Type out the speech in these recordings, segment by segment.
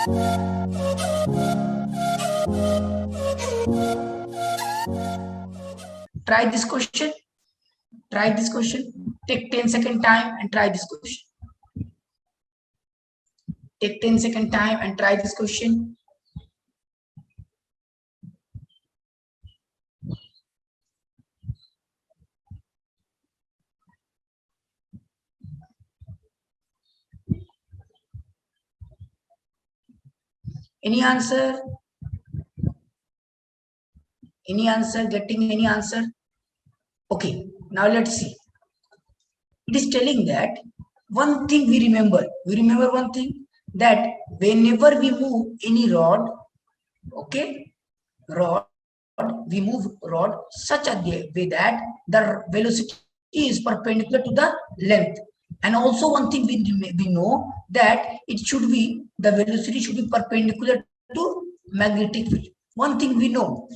Try this question. Try this question. Take 10-second time and try this question. Take 10-second time and try this question. Any answer? Any answer? Getting any answer? Okay, now let's see. It is telling that one thing we remember. We remember one thing, that whenever we move any rod, okay, we move rod such a way that the velocity is perpendicular to the length. And also one thing we know, that it should be, the velocity should be perpendicular to magnetic field. One thing we know,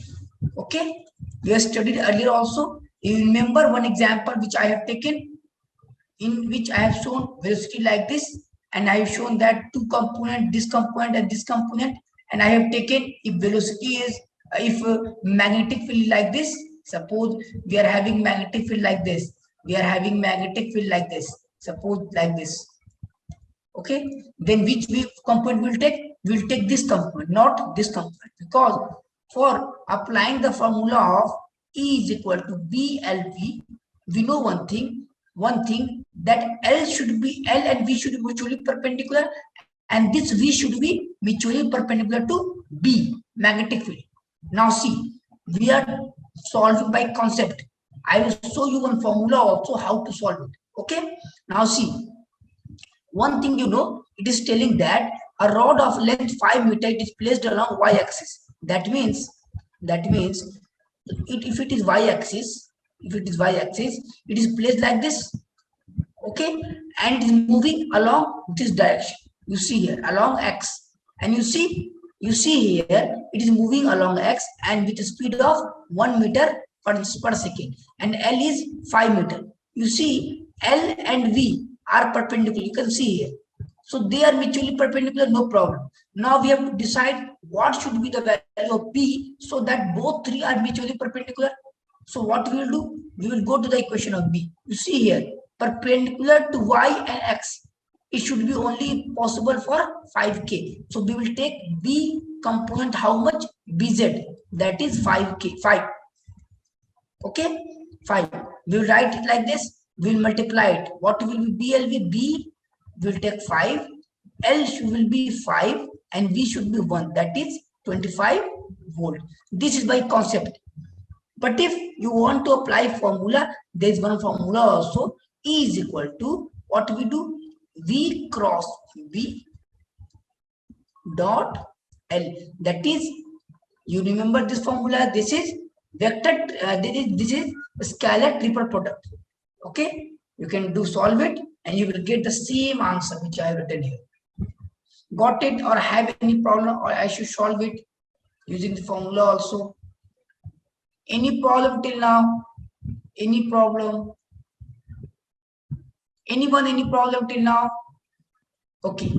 okay, we have studied earlier also. You remember one example which I have taken, in which I have shown velocity like this, and I have shown that two component, this component and this component, and I have taken, if velocity is, if magnetic field like this, suppose we are having magnetic field like this, we are having magnetic field like this, suppose like this, okay, then which component will take? Will take this component, not this component, because for applying the formula of E is equal to BLV, we know one thing, that L should be, L and V should be mutually perpendicular, and this V should be mutually perpendicular to B, magnetic field. Now see, we are solving by concept. I will show you one formula also how to solve it. Okay, now see, one thing you know, it is telling that a rod of length 5 meters is placed along y-axis. That means if it is y-axis, it is placed like this, okay, and it is moving along this direction. You see here along x, and you see here it is moving along x and with a speed of 1 meter per second, and L is 5 meter. You see L and V are perpendicular. You can see here, so they are mutually perpendicular, no problem. Now we have to decide what should be the value of P, so that both three are mutually perpendicular. So what we will do? We will go to the equation of B. You see here, perpendicular to y and x, it should be only possible for 5k. So we will take B component, how much? Bz, that is 5k, 5. Okay, 5. We will write it like this. We will multiply it. What will be BLV? B will take 5, L will be 5, and V should be 1, that is 25 volt. This is by concept. But if you want to apply formula, there is one formula also. E is equal to, what we do? V cross V dot L. That is, you remember this formula. This is vector. This is scalar triple product. Okay, you can solve it, and you will get the same answer which I have written here. Got it, or have any problem, or I should solve it using the formula also? Any problem till now? Any problem? Anyone, any problem till now? Okay,